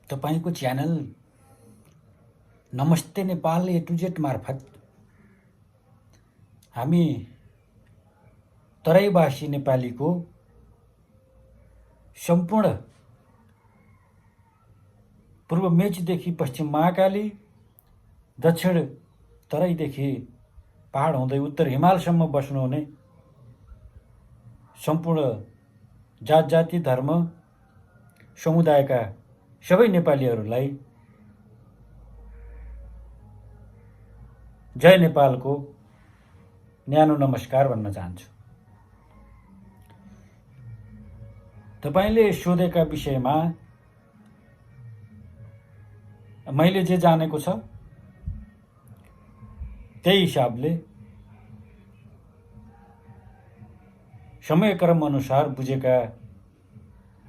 तपाईको च्यानल नमस्ते Nepal A to Z मार्फत हामी तराईवासी नेपालीको सम्पूर्ण पूर्व मेचीदेखि पश्चिम महाकाली, दक्षिण तराईदेखि पहाड हुँदै उत्तर हिमालसम्म बस्नुहुने सम्पूर्ण जात जाति धर्म समुदायका सबै नेपालीहरूलाई जय नेपालको न्यानो नमस्कार भन्न चाहन्छु। तपाईले सोधेका विषयमा मैले जे जानेको छ त्यही हिसाबले समयक्रम अनुसार बुझेका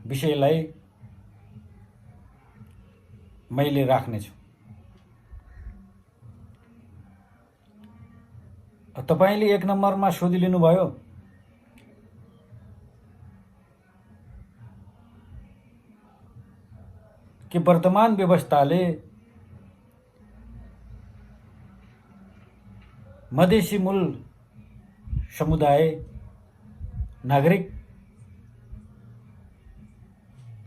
विषयलाई मैले राख्नेछु। तपाईले 1 नम्बरमा सोधिलिनु भयो कि वर्तमान व्यवस्थाले मधेसी मूल समुदाय नागरिक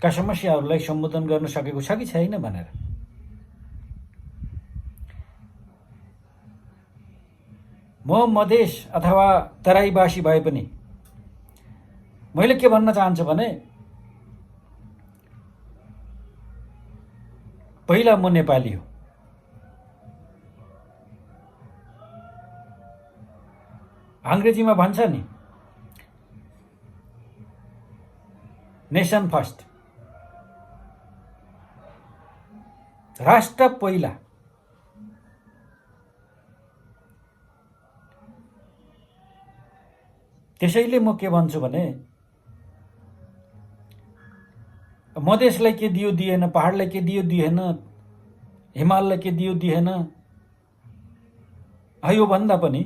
का समस्याहरूलाई सम्बोधन गर्न सकेको छ कि छैन भनेर। म मधेस अथवा तराईवासी भए पनि मैले के भन्न चाहन्छु भने पहिला म नेपाली हो। अंग्रेजीमा भन्छ नि नेशन फर्स्ट, राष्ट्र पहिला। त्यसैले म के भन्छु भने मधेसलाई के दियो दिएन, पहाडलाई के दियो दिएन, हिमाललाई के दियो दिएन, यो भन्दा पनि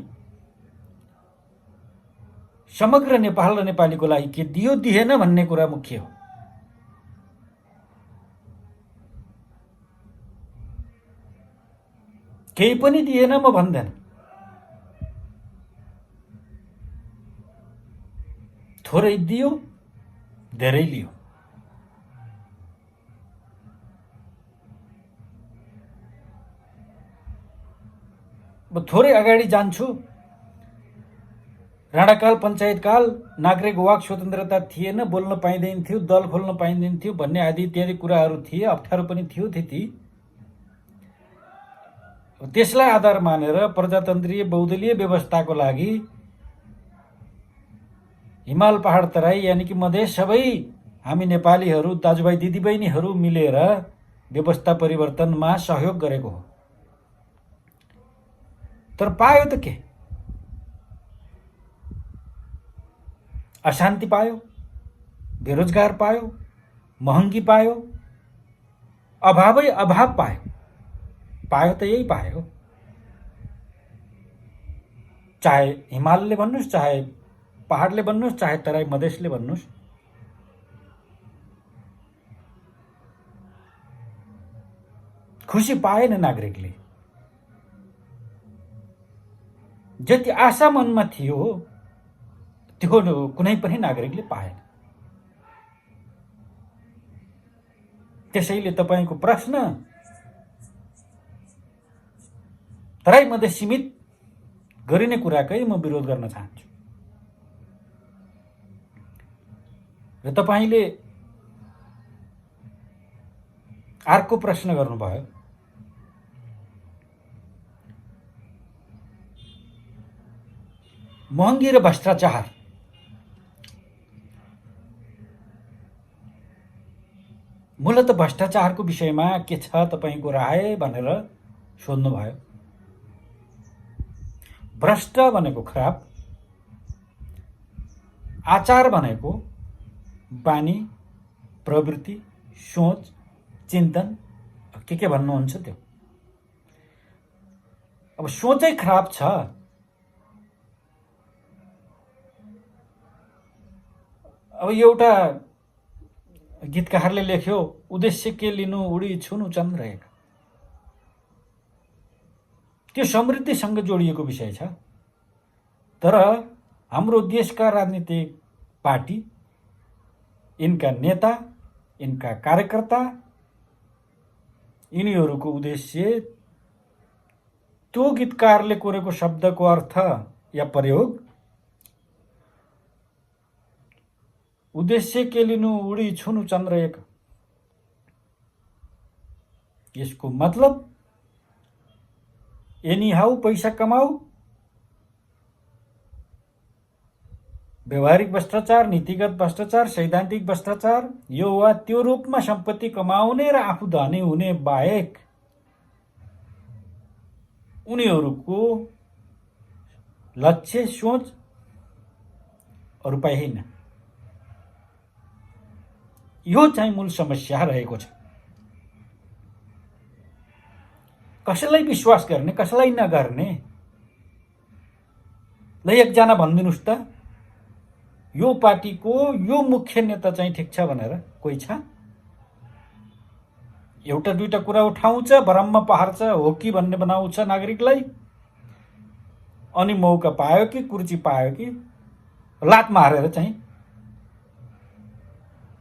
समग्र नेपाल र नेपालीको लागि के दियो दिएन भन्ने कुरा मुख्य हो। केही पनि दिएन म भन्दैन, थोरै दियो धेरै लियो। म थोरै अगाडि जान्छु। राणाकाल पञ्चायतकाल नागरिक वाक स्वतन्त्रता थिएन, बोल्न पाइँदैन थियो, दल खोल्न पाइँदैन थियो भन्ने आदि इत्यादि कुराहरू थिए, अप्ठ्यारो पनि थियो त्यति। त्यसलाई आधार मानेर प्रजातन्त्रीय बहुदलीय व्यवस्थाको लागि हिमाल पहाड तराई यानि कि मधेस सबै हामी नेपालीहरू दाजुभाइ दिदीबहिनीहरू मिलेर व्यवस्था परिवर्तनमा सहयोग गरेको हो। तर पायो त के? अशान्ति पायो, बेरोजगार पायो, महँगी पायो, अभावै अभाव पायो। पायो त यही पायो। चाहे हिमालले भन्नुस्, चाहे पहाडले भन्नुस्, चाहे तराई मधेसले भन्नुस्, खुसी पाएन नागरिकले। जति आशा मनमा थियो त्यो कुनै पनि नागरिकले पाएन। त्यसैले तपाईको प्रश्न तराई मधेस सीमित गरिने कुराकै म विरोध गर्न चाहन्छु। र तपाईले अर्को प्रश्न गर्नुभयो महँगी र भ्रष्टाचार। मूलत भ्रष्टाचारको विषयमा के छ तपाईको राय भनेर सोध्नुभयो। भ्रष्ट भनेको खराब, आचार भनेको बानी, प्रवृत्ति, सोच, चिन्तन के भन्नुहुन्छ त्यो। अब सोचै खराब छ, अब एउटा गीतकारले लेख्यो, उद्देश्य के लिनु उडी छुनु चन्द्र एक। त्यो समृद्धिसँग जोडिएको विषय छ। तर हाम्रो देशका राजनीतिक पार्टी, यिनका नेता, यिनका कार्यकर्ता, यिनीहरूको उद्देश्य त्यो गीतकारले कोरेको शब्दको अर्थ या प्रयोग, उद्देश्य के लिनु उडी छुनु चन्द्र एक, यसको मतलब एनीहाउ पैसा कमाऊ, व्यवहारिक भ्रष्टाचार, नीतिगत भ्रष्टाचार, सैद्धान्तिक भ्रष्टाचार, यो वा त्यो रूपमा सम्पत्ति कमाउने र आफू धनी हुने बाहेक उनीहरूको लक्ष्य सोच अरू पाइएन। यो चाहिँ मूल समस्या रहेको छ। कसैलाई विश्वास गर्ने, कसैलाई नगर्ने, ल एकजना भनिदिनुहोस् त, यो पार्टीको यो मुख्य नेता चाहिँ ठिक छ भनेर कोही छ? एउटा दुईटा कुरा उठाउँछ, भरममा पार्छ, हो कि भन्ने बनाउँछ नागरिकलाई, अनि मौका पायो कि कुर्ची पायो कि लात मारेर चाहिँ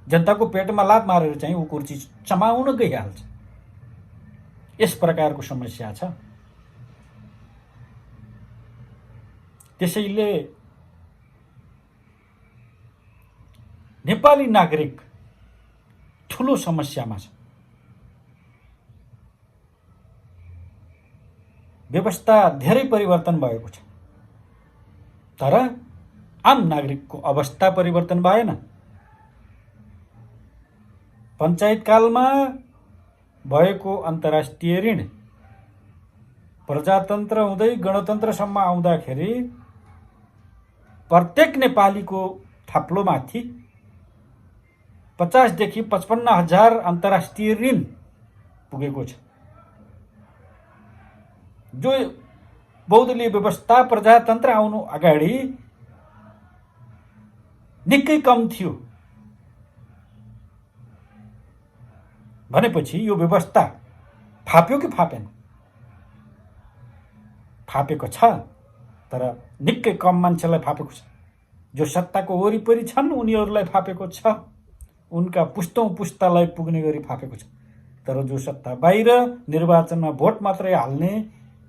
जनताको पेटमा लात मारेर चाहिँ ऊ कुर्ची चमाउन गइहाल्छ। यस प्रकारको समस्या छ। त्यसैले नेपाली नागरिक ठुलो समस्यामा छ। व्यवस्था धेरै परिवर्तन भएको छ, तर आम नागरिकको अवस्था परिवर्तन भएन। पञ्चायत कालमा भएको अन्तर्राष्ट्रिय ऋण प्रजातन्त्र हुँदै गणतन्त्रसम्म आउँदाखेरि प्रत्येक नेपालीको थाप्लोमाथि 50 देखि 55,000 अन्तर्राष्ट्रिय ऋण पुगेको छ। जो बहुदलीय व्यवस्था प्रजातन्त्र आउनु अगाडि निकै कम थियो। भनेपछि यो व्यवस्था फाप्यो कि फापेन? फापेको छ, तर निकै कम मान्छेलाई फापेको छ। जो सत्ताको वरिपरि छन् उनीहरूलाई फापेको छ, उनका पुस्तौं पुस्तालाई पुग्ने गरी फापेको छ। तर जो सत्ता बाहिर निर्वाचनमा भोट मात्रै हाल्ने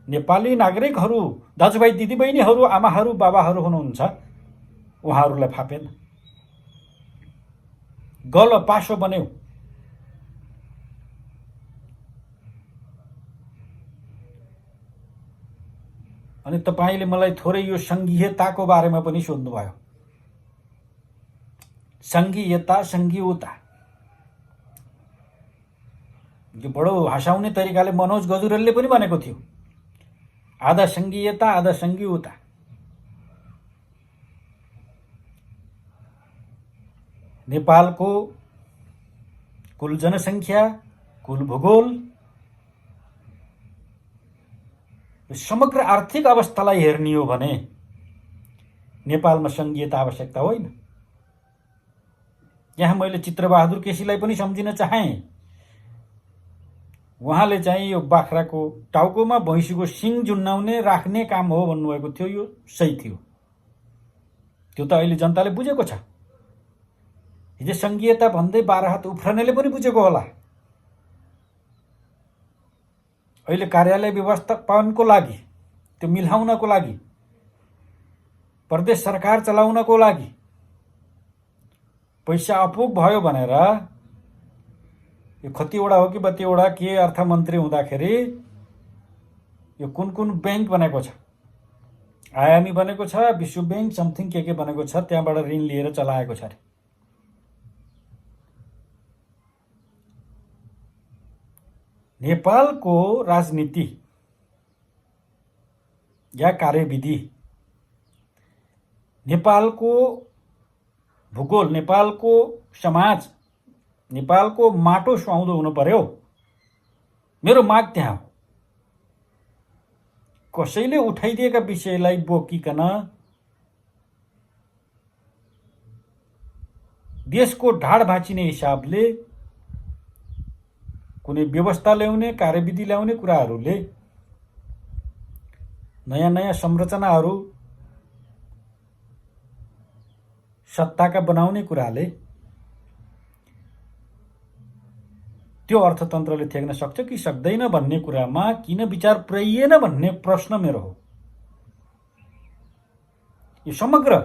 नेपाली नागरिकहरू, दाजुभाइ दिदीबहिनीहरू, आमाहरू बाबाहरू हुनुहुन्छ, उहाँहरूलाई फापेन। गल पासो बन्यो। अनि तपाईले मलाई थोरै यो संघीयताको बारेमा पनि सोध्नुभयो। संघीयता, संघीयता, यो बडो हँसाउने तरिकाले मनोज गजुरेलले पनि भनेको थियो, आधा संघीयता आधा संघीयता। नेपालको कुल जनसङ्ख्या, कुल भूगोल, समग्र आर्थिक अवस्थालाई हेर्ने हो भने नेपालमा संघीयता आवश्यकता होइन। यहाँ मैले चित्रबहादुर केसीलाई पनि सम्झिन चाहे। उहाँले चाहिँ यो बाख्राको टाउकोमा भैँसीको सिङ जुन्नाउने राख्ने काम हो भन्नुभएको थियो। यो सही थियो। त्यो त अहिले जनताले बुझेको छ। हिजो संघीयता भन्दै 12 हात उफ्रनेले पनि बुझेको होला। अहिले कार्यालय व्यवस्थापनको लागि, त्यो मिलाउनको लागि, प्रदेश सरकार चलाउनको लागि पैसा अपुग भयो भनेर यो कतिवटा हो कि 32वटा के अर्थमन्त्री हुँदाखेरि यो कुन कुन बैंक बनेको छ, आयामी बनेको छ, विश्व बैंक समथिङ के बनेको छ, त्यहाँबाट ऋण लिएर चलाएको छ। नेपालको राजनीति या कार्यविधि, नेपालको भूगोल, नेपालको समाज, नेपालको माटो सुहाउँदो हुनु पर्यो। मेरो माग त्यहाँ हो। कसैले उठाइदिएका विषयलाई बोकिकन देशको ढाड भाँचिने हिसाबले कुनै व्यवस्था ल्याउने, कार्यविधि ल्याउने कुराहरूले, नयाँ नयाँ संरचनाहरू सत्ताका बनाउने कुराले त्यो अर्थतन्त्रले थ्याक्न सक्छ कि सक्दैन भन्ने कुरामा किन विचार पुर्याइएन भन्ने प्रश्न मेरो हो। यो समग्र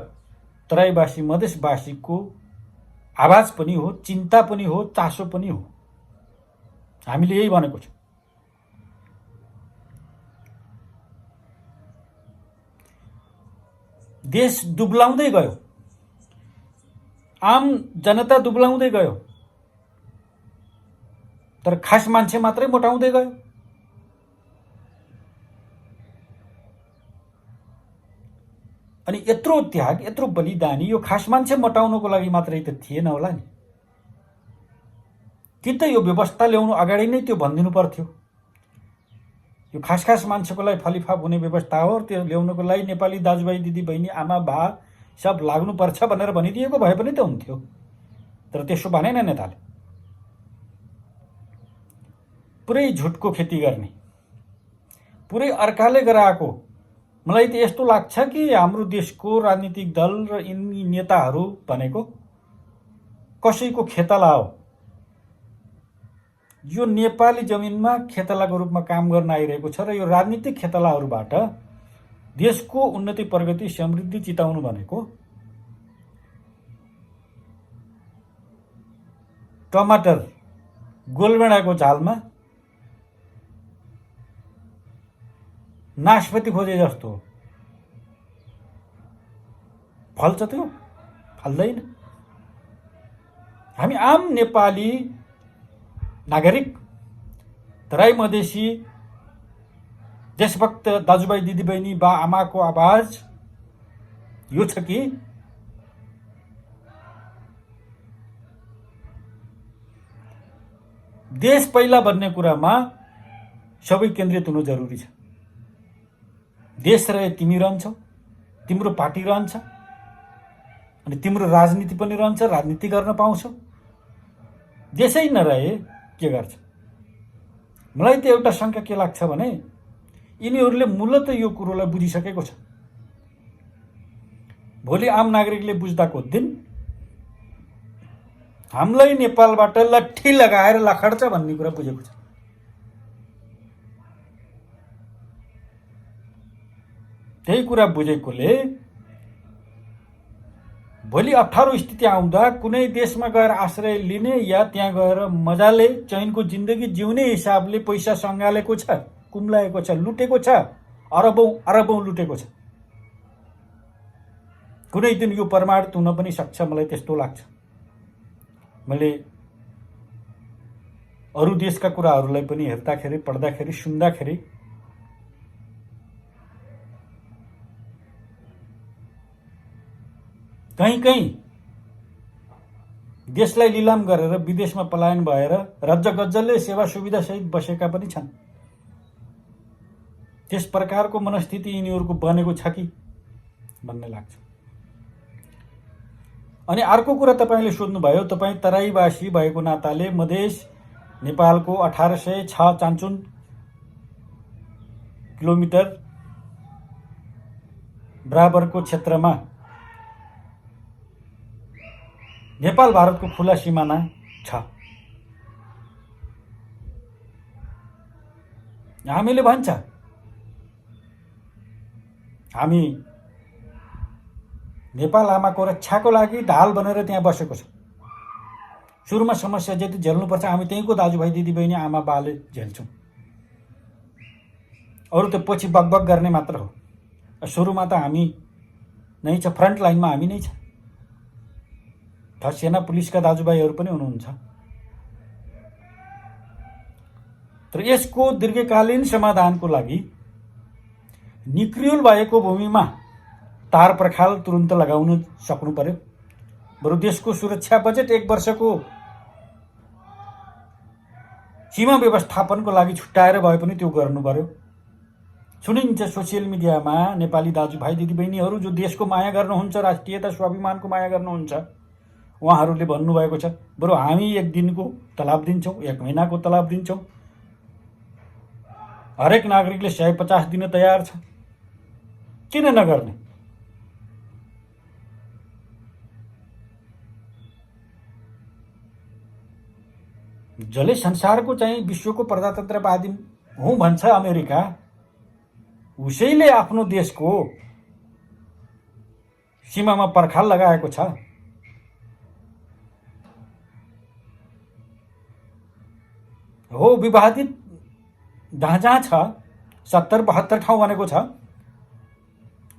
तराईवासी मधेसवासीको आवाज पनि हो, चिन्ता पनि हो, चासो पनि हो। हामीले यही भनेको छौँ। देश दुब्लाउँदै गयो, आम जनता दुब्लाउँदै गयो, तर खास मान्छे मात्रै मोटाउँदै गयो। अनि यत्रो त्याग, यत्रो बलिदानी यो खास मान्छे मोटाउनको लागि मात्रै त थिएन होला नि। कि त यो व्यवस्था ल्याउनु अगाडि नै त्यो भनिदिनु पर्थ्यो, यो खास खास मान्छेको लागि फलिफाप हुने व्यवस्था हो, त्यो ल्याउनको लागि नेपाली दाजुभाइ दिदीबहिनी आमा बा सब लाग्नुपर्छ भनेर भनिदिएको भए पनि त हुन्थ्यो। तर त्यसो भनेन नेताले। पुरै झुटको खेती गर्ने, पुरै अर्काले गराएको। मलाई त यस्तो लाग्छ कि हाम्रो देशको राजनीतिक दल र यिनी नेताहरू भनेको कसैको खेतला हो। यो नेपाली जमिनमा खेतलाको रूपमा काम गर्न आइरहेको छ र यो राजनीतिक खेतलाहरूबाट देशको उन्नति, प्रगति, समृद्धि चिताउनु भनेको टमाटर गोलभेडाको झालमा नासपति खोजे जस्तो हो। फल्छ त्यो? फल्दैन। हामी आम नेपाली नागरिक, तराई मधेसी देशभक्त दाजुभाइ दिदीबहिनी बा आमाको आवाज यो छ कि देश पहिला भन्ने कुरामा सबै केन्द्रित हुनु जरुरी छ। देश रहे तिमी रहन्छौ, तिम्रो पार्टी रहन्छ, अनि तिम्रो राजनीति पनि रहन्छ, राजनीति गर्न पाउँछौ। देशै नरहे के गर्छ? मलाई त एउटा शंका के लाग्छ भने यिनीहरूले मूलत यो कुरोलाई बुझिसकेको छ। भोलि आम नागरिकले बुझ्दाको दिन हामीलाई नेपालबाट लट्ठी लगाएर लखड्छ भन्ने कुरा बुझेको छ। त्यही कुरा बुझेकोले भोलि अप्ठ्यारो स्थिति आउँदा कुनै देशमा गएर आश्रय लिने या त्यहाँ गएर मजाले चैनको जिन्दगी जिउने हिसाबले पैसा सङ्घालेको छ, कुम्लाएको छ, लुटेको छ, अरबौं अरबौं लुटेको छ। कुनै दिन यो प्रमाणित हुन पनि सक्छ, मलाई त्यस्तो लाग्छ। मैले अरू देशका कुराहरूलाई पनि हेर्दाखेरि, पढ्दाखेरि, सुन्दाखेरि कहीँ देशलाई लिलाम गरेर विदेशमा पलायन भएर रज्जगज्जले सेवा सुविधा सहित बसेका पनि छन्। त्यस प्रकारको मनस्थिति यिनीहरूको बनेको छ कि भन्ने लाग्छ। अनि अर्को कुरा तपाईले सोध्नुभयो, तपाई तराईवासी भएको नाताले मधेस नेपालको 1806 चान्चुन किलोमिटर बराबरको क्षेत्रमा नेपाल भारतको खुला सिमाना छ। हामीले भन्छ हामी नेपाल आमाको रक्षाको लागि ढाल बनेर त्यहाँ बसेको छ। सुरुमा समस्या जति झेल्नुपर्छ हामी त्यहीँको दाजुभाइ दिदीबहिनी आमा बाले झेल्छौँ। अरू त पछि बकबक गर्ने मात्र हो। सुरुमा त हामी नै छ, फ्रन्ट लाइनमा हामी नै छ। सेना पुलिसका दाजुभाइहरू पनि हुनुहुन्छ। तर यसको दीर्घकालीन समाधानको लागि निक्रियुल भएको भूमिमा तार पर्खाल तुरुन्त लगाउनु सक्नु पर्यो। बरु देशको सुरक्षा बजेट 1 वर्षको सीमा व्यवस्थापनको लागि छुट्याएर भए पनि त्यो गर्नु पर्यो। सुनिन्छ सोसियल मिडियामा नेपाली दाजुभाइ दिदीबहिनीहरू जो देशको माया गर्नुहुन्छ, राष्ट्रियता स्वाभिमानको माया गर्नुहुन्छ, उहाँहरूले भन्नुभएको छ बरु हामी 1 दिनको तलाब दिन्छौँ, 1 महिनाको तलाब दिन्छौँ। हरेक नागरिकले 150 दिन तयार छ, किन नगर्ने? जसले संसारको चाहिँ विश्वको प्रजातन्त्रवादी हुँ भन्छ अमेरिका, उसैले आफ्नो देशको सीमामा पर्खाल लगाएको छ। हो, विवादित जहाँ छ 70-72 ठाउँ भनेको छ,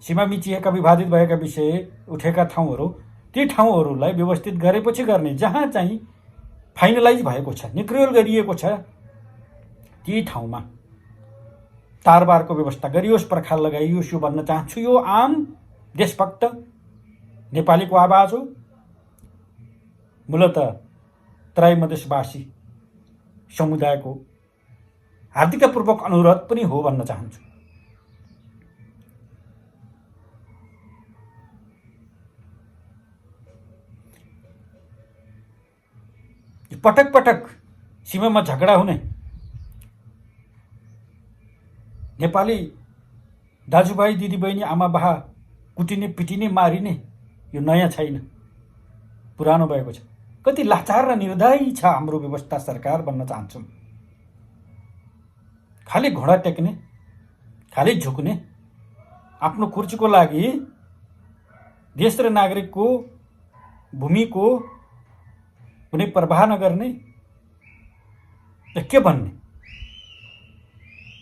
सीमा मिचिएका विवादित भएका विषय उठेका ठाउँहरू, ती ठाउँहरूलाई व्यवस्थित गरेपछि गर्ने, जहाँ चाहिँ फाइनलाइज भएको छ, निक्रियोल गरिएको छ, ती ठाउँमा तारबारको व्यवस्था गरियोस्, पर्खाल लगाइयोस्। यो भन्न चाहन्छु। यो आम देशभक्त नेपालीको आवाज हो। मूलतः तराई मधेसवासी समुदायको हार्दिकपूर्वक अनुरोध पनि हो भन्न चाहन्छु। पटक पटक सीमामा झगडा हुने, नेपाली दाजुभाइ दिदीबहिनी आमा बाहा कुटिने पिटिने मारिने यो नयाँ छैन, पुरानो भएको छ। कति लाचार र निर्दयी छ हाम्रो व्यवस्था सरकार भन्न चाहन्छौँ। खाली घोडा टेक्ने, खाली झुक्ने, आफ्नो कुर्सीको लागि देश र नागरिकको भूमिको कुनै प्रवाह नगर्ने, के भन्ने?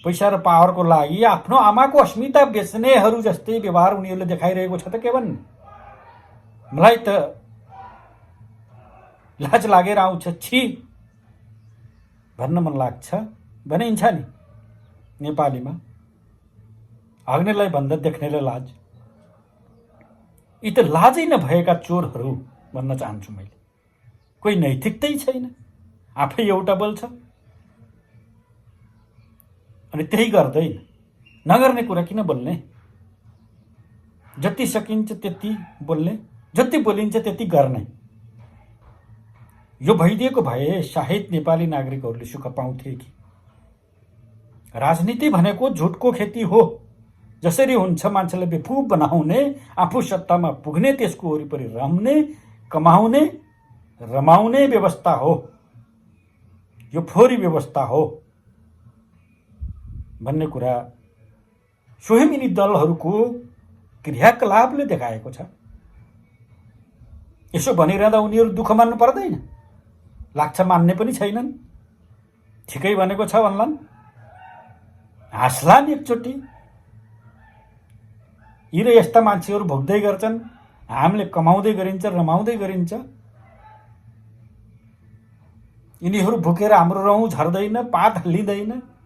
पैसा र पावरको लागि आफ्नो आमाको अस्मिता बेच्नेहरू जस्तै व्यवहार उनीहरूले देखाइरहेको छ त के भन्ने? मलाई त लाज लागेर आउँछ, छी भन्न मन लाग्छ। भनिन्छ नि नेपालीमा, हग्नेलाई भन्दा देख्नेलाई लाज। यी त लाजै नभएका चोरहरू भन्न चाहन्छु मैले। कोही नैतिकतै छैन, आफै एउटा बोल्छ अनि त्यही गर्दैन। नगर्ने कुरा किन बोल्ने? जति सकिन्छ त्यति बोल्ने, जति बोलिन्छ त्यति गर्ने। यो भइदिएको भए सायद नेपाली नागरिकहरूले सुख पाउँथे कि। राजनीति भनेको झुटको खेती हो। जसरी हुन्छ मान्छेलाई बेवकुफ बनाउने, आफू सत्तामा पुग्ने, त्यसको वरिपरि रम्ने, कमाउने, रमाउने व्यवस्था हो। यो फोहोरी व्यवस्था हो भन्ने कुरा स्वयं यिनी दलहरूको क्रियाकलापले देखाएको छ। यसो भनिरहँदा उनीहरू दुःख मान्नु पर्दैन, लाग्छ मान्ने पनि छैनन्। ठिकै भनेको छ भन्लान्, हाँस्लान् एकचोटि। यी र यस्ता मान्छेहरू भोग्दै गर्छन्, हामीले कमाउँदै गरिन्छ, रमाउँदै गरिन्छ। यिनीहरू भुकेर हाम्रो रौँ झर्दैन, पात हल्लिँदैन।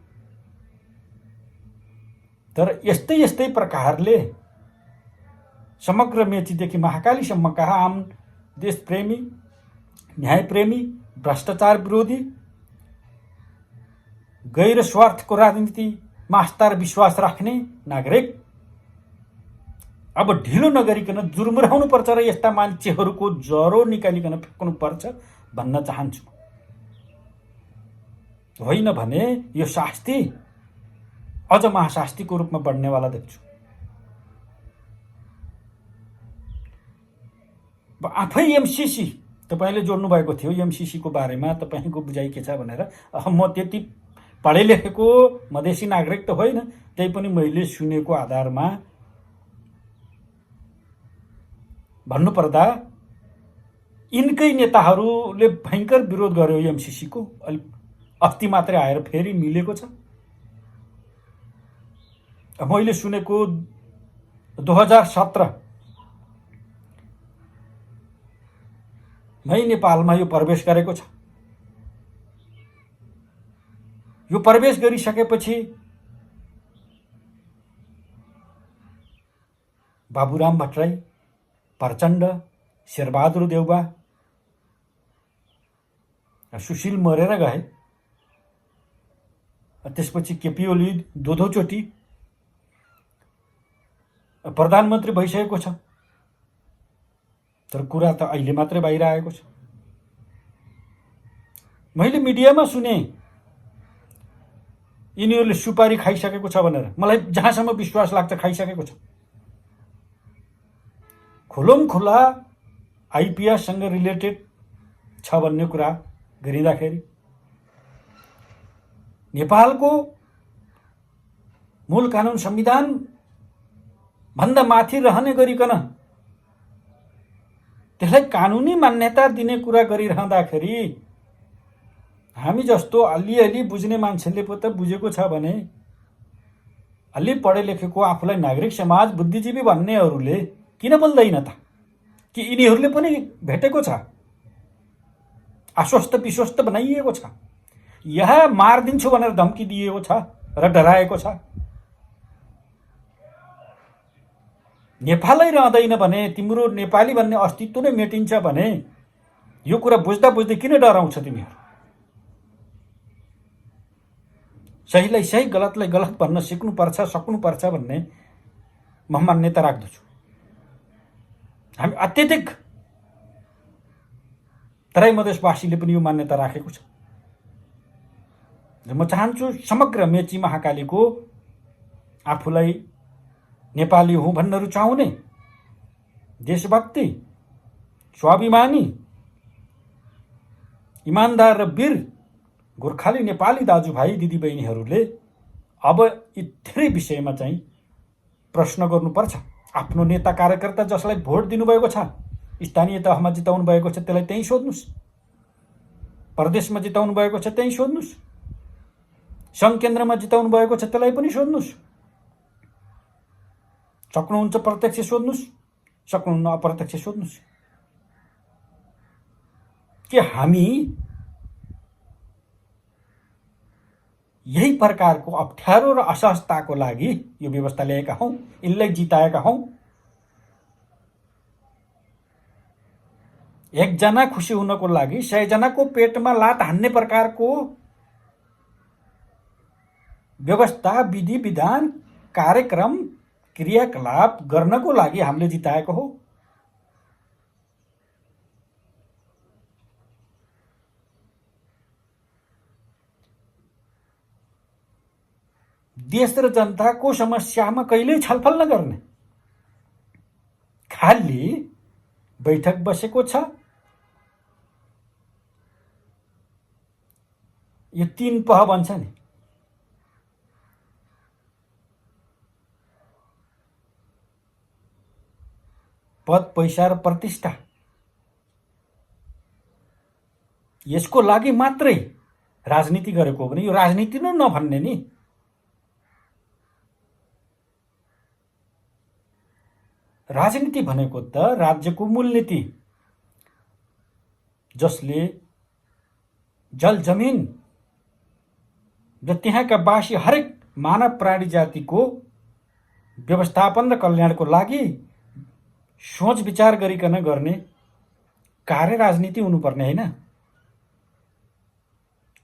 तर यस्तै यस्तै प्रकारले समग्र मेचीदेखि महाकालीसम्मका आम देशप्रेमी, न्यायप्रेमी, भ्रष्टाचार विरोधी, गैर स्वार्थको राजनीतिमा आस्था र विश्वास राख्ने नागरिक अब ढिलो नगरिकन जुर्मुराउनु पर्छ र यस्ता मान्छेहरूको जरो निकालिकन फ्याँक्नु पर्छ भन्न चाहन्छु। होइन भने यो शास्ति अझ महाशास्तिको रूपमा बढ्नेवाला देख्छु। आफै एमसीसी तपाईले जोड्नु भएको थियो, एमसीसीको बारेमा तपाईको बुझाइ के छ भनेर। म त्यति पढे लेखेको मधेसी नागरिक त होइन, त्यही पनि मैले सुनेको आधारमा भन्नुपर्दा यिनकै नेताहरूले भयङ्कर विरोध गर्यो एमसीसीको। अस्ति मात्रै आएर फेरि मिलेको छ। मैले सुनेको 2017 मै नेपालमा यो प्रवेश गरेको छ। यो प्रवेश गरिसकेपछि बाबुराम भट्टराई, प्रचण्ड, शेरबहादुर देउबा, सुशील मरेर गए। त्यसपछि केपी ओली दोचोटि प्रधानमन्त्री भइसकेको छ। तर कुरा त अहिले मात्रै बाहिर आएको छ। मैले मिडियामा सुने यिनीहरूले सुपारी खाइसकेको छ भनेर। मलाई जहाँसम्म विश्वास लाग्छ खाइसकेको छ। खुलम खुला आइपिएससँग रिलेटेड छ भन्ने कुरा गरिँदाखेरि नेपालको मूल कानुन संविधान भन्दा माथि रहने गरिकन त्यसलाई कानुनी मान्यता दिने कुरा गरिरहँदाखेरि हामी जस्तो अलिअलि बुझ्ने मान्छेले पो त बुझेको छ भने अलि पढे लेखेको आफूलाई नागरिक समाज बुद्धिजीवी भन्नेहरूले किन बोल्दैन त? कि यिनीहरूले पनि भेटेको छ, आश्वस्त विश्वस्त बनाइएको छ, यहाँ मारिदिन्छु भनेर धम्की दिएको छ र डराएको छ। नेपालै रहँदैन भने, तिम्रो नेपाली भन्ने अस्तित्व नै मेटिन्छ भने यो कुरा बुझ्दा बुझ्दै किन डराउँछ तिमीहरू? सहीलाई सही, गलतलाई गलत भन्न सिक्नुपर्छ, सक्नुपर्छ भन्ने म मान्यता राख्दछु। हामी अत्यधिक तराई मधेसवासीले पनि यो मान्यता राखेको छ। म चाहन्छु समग्र मेची महाकालीको आफूलाई नेपाली हुँ भन्न रुचाउने, देशभक्ति, स्वाभिमानी, इमानदार र वीर गोर्खाली नेपाली दाजुभाइ दिदीबहिनीहरूले अब यी धेरै विषयमा चाहिँ प्रश्न गर्नुपर्छ। आफ्नो नेता कार्यकर्ता जसलाई भोट दिनुभएको छ, स्थानीय तहमा जिताउनु भएको छ, त्यसलाई त्यही सोध्नुस्। प्रदेशमा जिताउनु भएको छ त्यही सोध्नुस्। सङ्घ केन्द्रमा जिताउनु भएको छ त्यसलाई पनि सोध्नुस्। सक्नुहुन्छ प्रत्यक्ष सोध्नुस्, सक्नुहुन्न अप्रत्यक्ष सोध्नुस्। के हामी यही प्रकारको अप्ठ्यारो र असहजताको लागि यो व्यवस्था ल्याएका हौं, यिनलाई जिताएका हौं? एकजना खुसी हुनको लागि 100 जनाको पेटमा लात हान्ने प्रकारको व्यवस्था, विधि विधान, कार्यक्रम, क्रियाकलाप गर्नको लागि हामीले जिताएको हो। देश र जनताको समस्यामा कहिल्यै छलफल नगर्ने, खाली बैठक बसेको छ। यो 3 पह भन्छ नि, पद, पैसा र प्रतिष्ठा, यसको लागि मात्रै राजनीति गरेको हो भने यो राजनीति नै नभन्ने नि। राजनीति भनेको त राज्यको मूलनीति, जसले जल जमिन र त्यहाँका बासी हरेक मानव प्राणी जातिको व्यवस्थापन र कल्याणको लागि सोच विचार गरिकन गर्ने कार्य राजनीति हुनुपर्ने हैन।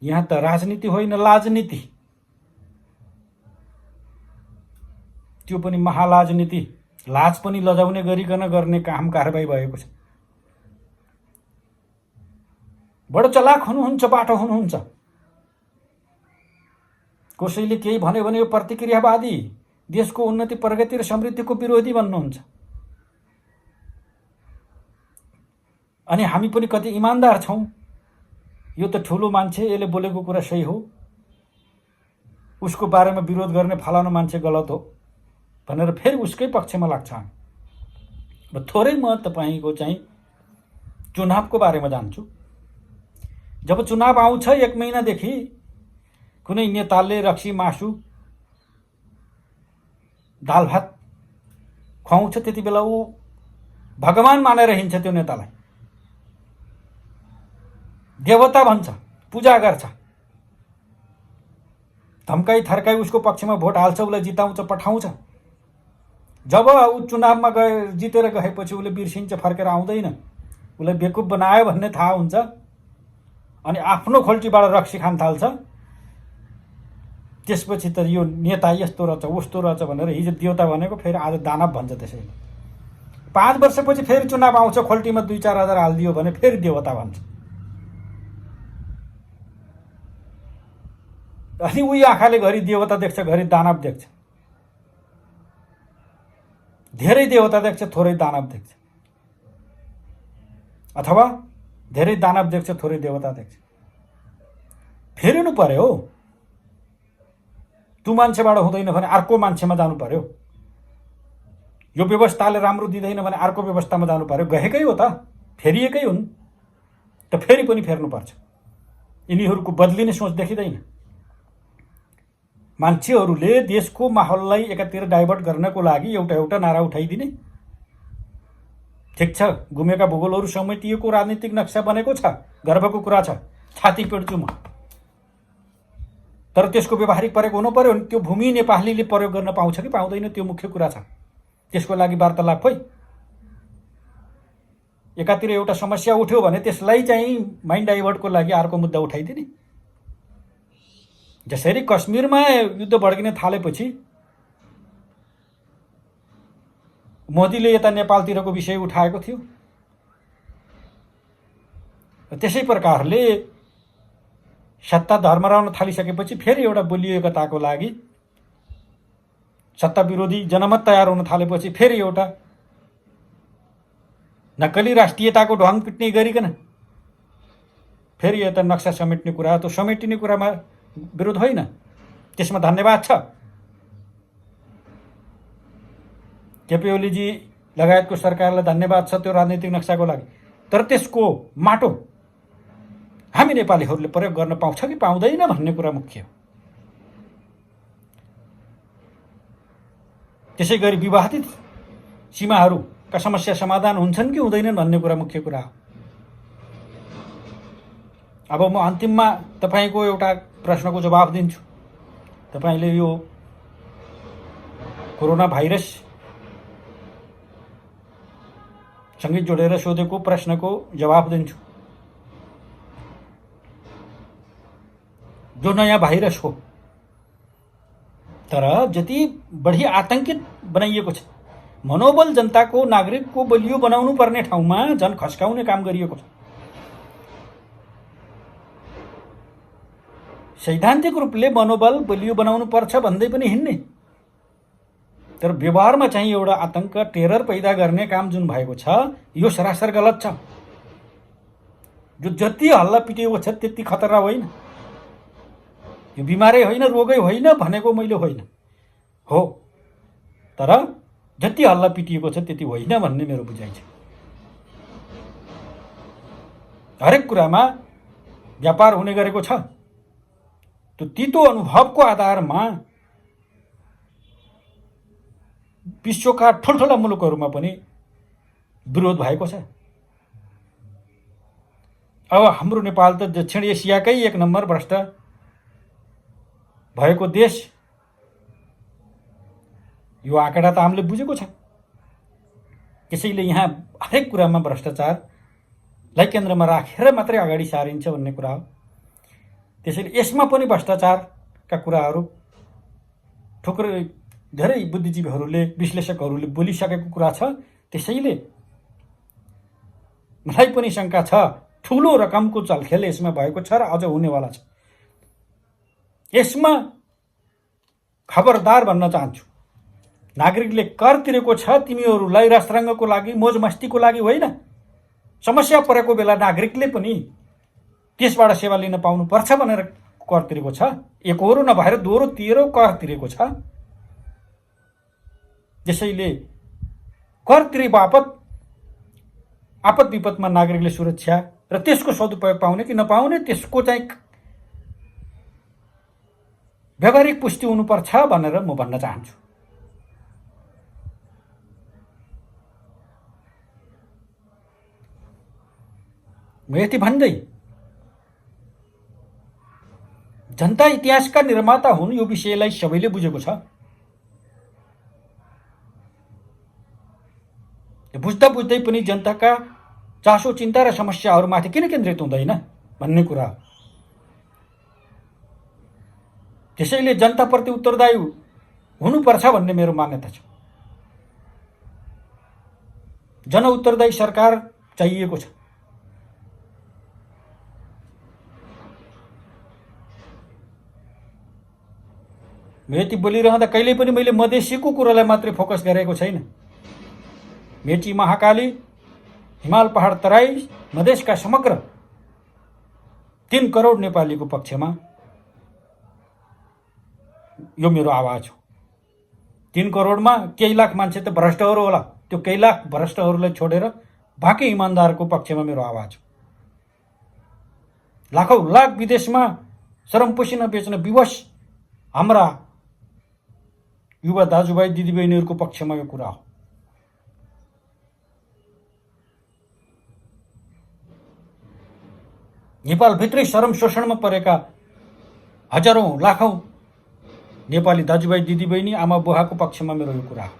यहाँ त राजनीति होइन, लाजनीति, त्यो पनि महालाजनीति, लाज पनि लजाउने गरिकन गर्ने काम कारबाही भएको छ। बडो चलाक हुनुहुन्छ, बाटो हुनुहुन्छ। कसैले केही भन्यो भने यो प्रतिक्रियावादी, देशको उन्नति, प्रगति र समृद्धिको विरोधी भन्नुहुन्छ। अनि हामी पनि कति इमानदार छौं, यो त ठुलो मान्छे, यसले बोलेको कुरा सही हो, उसको बारेमा विरोध गर्ने फलानु मान्छे गलत हो भनेर फेरि उसकै पक्षमा लाग्छ। र थोरै म तपाईको चाहिँ चुनावको बारेमा जान्छु। जब चुनाव आउँछ 1 महिनादेखि कुनै नेताले रक्सी मासु दाल भात खुवाउँछ, त्यति बेला ऊ भगवान मानेर हिँड्छ। त्यो नेतालाई देवता भन्छ, पूजा गर्छ, धम्काई थर्काई उसको पक्षमा भोट हाल्छ, उसलाई जिताउँछ, पठाउँछ। जब ऊ चुनावमा जितेर गएपछि उसले बिर्सिन्छ, फर्केर आउँदैन, उसलाई बेकुफ बनायो भन्ने थाहा हुन्छ, अनि आफ्नो खोल्टीबाट रक्सी खान थाल्छ। त्यसपछि त यो नेता यस्तो रहेछ उस्तो रहेछ भनेर हिजो देवता भनेको फेरि आज दानव भन्छ। त्यसैले 5 वर्षपछि फेरि चुनाव आउँछ, खोल्टीमा 2-4 हजार हालिदियो भने फेरि देवता भन्छ। अनि उही आँखाले घरि देवता देख्छ, घरि दानव देख्छ। धेरै देवता देख्छ, थोरै दानव देख्छ, अथवा धेरै दानव देख्छ, थोरै देवता देख्छ। फेरिनु पर्यो हो। तँ मान्छेबाट हुँदैन भने अर्को मान्छेमा जानु पर्यो। यो व्यवस्थाले राम्रो दिँदैन भने अर्को व्यवस्थामा जानु पर्यो। गएकै हो त, फेरिएकै हुन् त, फेरि पनि फेर्नुपर्छ। यिनीहरूको बदलिने सोच देखिँदैन। मान्छेहरूले देशको माहौललाई एकातिर डाइभर्ट गर्नको लागि एउटा एउटा नारा उठाइदिने। ठिक छ, घुमेका भूगोलहरू समेटिएको राजनीतिक नक्सा बनेको छ, गर्वको कुरा छ, छाती पिट्छु म। तर त्यसको व्यवहारिक प्रयोग हुनु पर्यो। त्यो भूमि नेपालीले प्रयोग गर्न पाउँछ कि पाउँदैन, त्यो मुख्य कुरा छ। त्यसको लागि वार्तालाप खोइ। एकातिर एउटा समस्या उठ्यो भने त्यसलाई चाहिँ माइन्ड डाइभर्टको लागि अर्को मुद्दा उठाइदिने। जसरी कश्मीरमा युद्ध भड्किन थालेपछि मोदीले यता नेपालतिरको विषय उठाएको थियो। त्यसै प्रकारले सत्ता धर्मराउन थालिसकेपछि फेरि एउटा बलियो एकताको लागि, सत्ता विरोधी जनमत तयार हुन थालेपछि फेरि एउटा नक्कली राष्ट्रियताको ढङ पिट्ने गरिकन फेरि यता नक्सा समेट्ने कुरा, त्यो समेटिने कुरामा विरोध होइन, त्यसमा धन्यवाद छ। केपी ओलीजी लगायतको सरकारलाई धन्यवाद छ त्यो राजनीतिक नक्साको लागि। तर त्यसको माटो हामी नेपालीहरूले प्रयोग गर्न पाउँछ कि पाउँदैन भन्ने कुरा मुख्य हो। त्यसै गरी विवादित सीमाहरूका समस्या समाधान हुन्छन् कि हुँदैनन् भन्ने कुरा मुख्य कुरा हो। अब म अन्तिममा तपाईँको एउटा प्रश्नको जवाफ दिन्छु। तपाईँले यो कोरोना भाइरस सँगै जोडेर सोधेको प्रश्नको जवाफ दिन्छु। जो नयाँ भाइरस हो, तर जति बढी आतंकित बनाइएको छ, मनोबल जनताको, नागरिकको बलियो बनाउनु पर्ने ठाउँमा झन खस्काउने काम गरिएको छ। सैद्धान्तिक रूपले मनोबल बलियो बनाउनु पर्छ भन्दै पनि हिँड्ने, तर व्यवहारमा चाहिँ एउटा आतंक, टेरर पैदा गर्ने काम जुन भएको छ, यो सरासर गलत छ। जो जति हल्ला पिटिएको छ त्यति खतरा होइन। यो बिमारै होइन, रोगै होइन भनेको मैले होइन हो, तर जति हल्ला पिटिएको छ त्यति होइन भन्ने मेरो बुझाइ छ। हरेक कुरामा व्यापार हुने गरेको छ। त्यो तितो अनुभवको आधारमा विश्वका ठुल्ठुला मुलुकहरूमा पनि विरोध भएको छ। अब हाम्रो नेपाल त दक्षिण एसियाकै 1 नम्बर भ्रष्ट भएको देश, यो आँकडा त हामीले बुझेको छ। त्यसैले यहाँ हरेक कुरामा भ्रष्टाचारलाई केन्द्रमा राखेर मात्रै अगाडि सारिन्छ भन्ने कुरा हो। त्यसैले यसमा पनि भ्रष्टाचारका कुराहरू थुप्रै धेरै बुद्धिजीवीहरूले, विश्लेषकहरूले बोलिसकेको कुरा छ। त्यसैले मलाई पनि शङ्का छ, ठुलो रकमको चलखेल यसमा भएको छ र अझ हुनेवाला छ। यसमा खबरदार भन्न चाहन्छु, नागरिकले कर तिरेको छ, तिमीहरूलाई राष्ट्रङ्गको लागि, मोज मस्तीको लागि होइन। समस्या परेको बेला नागरिकले पनि त्यसबाट सेवा लिन पाउनुपर्छ भनेर कर तिरेको छ। एकहोरो नभएर दोहोरो तेह्रो कर तिरेको छ। त्यसैले कर तिरे बापत आपद विपदमा नागरिकले सुरक्षा र त्यसको सदुपयोग पाउने कि नपाउने, त्यसको चाहिँ व्यावहारिक पुष्टि हुनुपर्छ भनेर म भन्न चाहन्छु। म यति भन्दै, जनता इतिहासका निर्माता हुन्, यो विषयलाई सबैले बुझेको छ। बुझ्दा बुझ्दै पनि जनताका चासो, चिन्ता र समस्याहरूमाथि किन केन्द्रित हुँदैन भन्ने कुरा हो। त्यसैले जनताप्रति उत्तरदायी हुनुपर्छ भन्ने मेरो मान्यता छ। जनउत्तरदायी सरकार चाहिएको छ। यति बोलिरहँदा कहिल्यै पनि मैले मधेसीको कुरालाई मात्रै फोकस गरेको छैन। मेची, महाकाली, हिमाल पहाड तराई, मधेसका समग्र 3 करोड नेपालीको पक्षमा यो मेरो आवाज हो। 3 करोडमा केही लाख मान्छे त भ्रष्टहरू होला, त्यो केही लाख भ्रष्टहरूलाई छोडेर बाँकी इमान्दारको पक्षमा मेरो आवाज हो। लाखौं लाख विदेशमा शरम पसिना बेच्न विवश हाम्रा युवा दाजुभाइ दिदीबहिनीहरूको पक्षमा यो कुरा हो। नेपालभित्रै शरम शोषणमा परेका हजारौं लाखौं नेपाली दाजुभाइ दिदीबहिनी आमा बुवाको पक्षमा मेरो यो कुरा हो।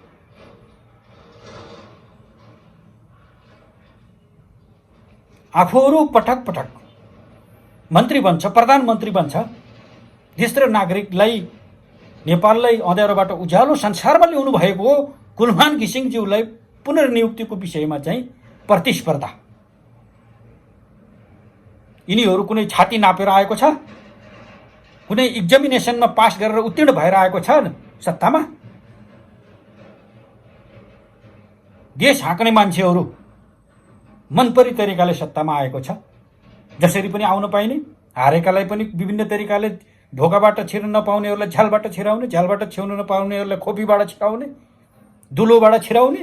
आफूहरू पटक पटक मन्त्री बन्छ, प्रधानमन्त्री बन्छ, देश र नागरिकलाई, नेपाललाई अँध्यारोबाट उज्यालो संसारमा ल्याउनु भएको कुलमान घिसिङज्यूलाई पुनर्नियुक्तिको विषयमा चाहिँ प्रतिस्पर्धा। यिनीहरू कुनै छाती नापेर आएको छ? कुनै एक्जामिनेसनमा पास गरेर उत्तीर्ण भएर आएको छ सत्तामा? देश हाँक्ने मान्छेहरू मनपरी तरिकाले सत्तामा आएको छ। जसरी पनि आउन पाइने, हारेकालाई पनि विभिन्न तरिकाले ढोकाबाट छिर्न नपाउनेहरूलाई झ्यालबाट छिराउने, झ्यालबाट छेउन नपाउनेहरूलाई खोपीबाट छिराउने, दुलोबाट छिराउने।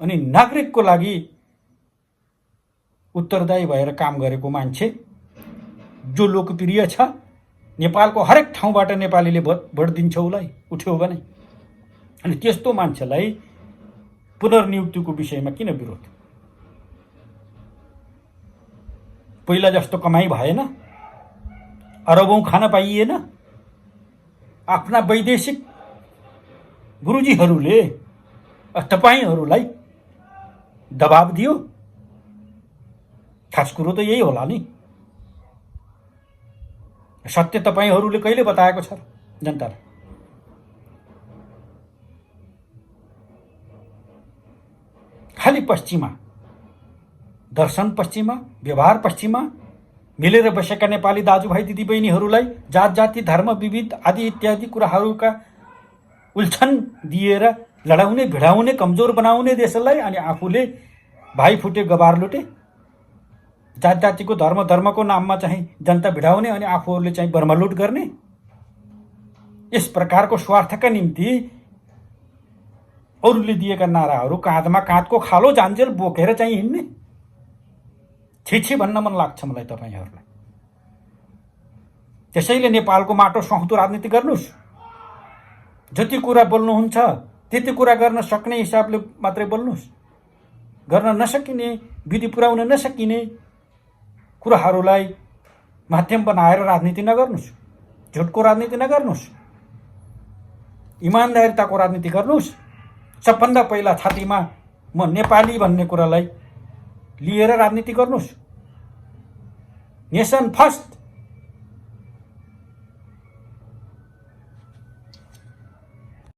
अनि नागरिकको लागि उत्तरदायी भएर काम गरेको मान्छे जो लोकप्रिय छ, नेपालको हरेक ठाउँबाट नेपालीले भोट दिन्छ उसलाई, उठ्यो भने। अनि त्यस्तो मान्छेलाई पुनर्नियुक्तिको विषयमा किन विरोध? पहिला जस्तो कमाई भएन, अरबौं खान पाइएन। आफ्ना वैदेशिक गुरुजीहरूले तपाईहरूलाई दबाब दियो। खास कुरो त यही होला नि। सत्य तपाईहरूले कहिले बताएको छ जनतालाई? खाली पश्चिमा, दर्शन पश्चिमा, व्यवहार पश्चिमा मिलेर बसेका नेपाली दाजुभाइ दिदीबहिनीहरूलाई जात जाति, धर्म, विविध आदि इत्यादि कुराहरूका उल्छन दिएर लडाउने, भिडाउने, कमजोर बनाउने देशलाई, अनि आफूले भाइ फुटे गबार लुटे। जात जातिको, धर्मको नाममा चाहिँ जनता भिडाउने अनि आफूहरूले चाहिँ बर्मालुट गर्ने। यस प्रकारको स्वार्थका निम्ति अरूले दिएका नाराहरू काँधमा काँधको खालो झान्जेल बोकेर चाहिँ हिँड्ने। छिछि भन्न मन लाग्छ मलाई तपाईहरूलाई। त्यसैले नेपालको माटो सुहाउँदो राजनीति गर्नुस्। जति कुरा बोल्नुहुन्छ त्यति कुरा गर्न सक्ने हिसाबले मात्रै बोल्नुस्। गर्न नसकिने, विधि पुर्याउन नसकिने कुराहरूलाई माध्यम बनाएर राजनीति नगर्नुस्। झुटको राजनीति नगर्नुस्। इमानदारिताको राजनीति गर्नुस्। सबभन्दा पहिला छातीमा म नेपाली भन्ने कुरालाई लिएर राजनीति गर्नुस्। Nation first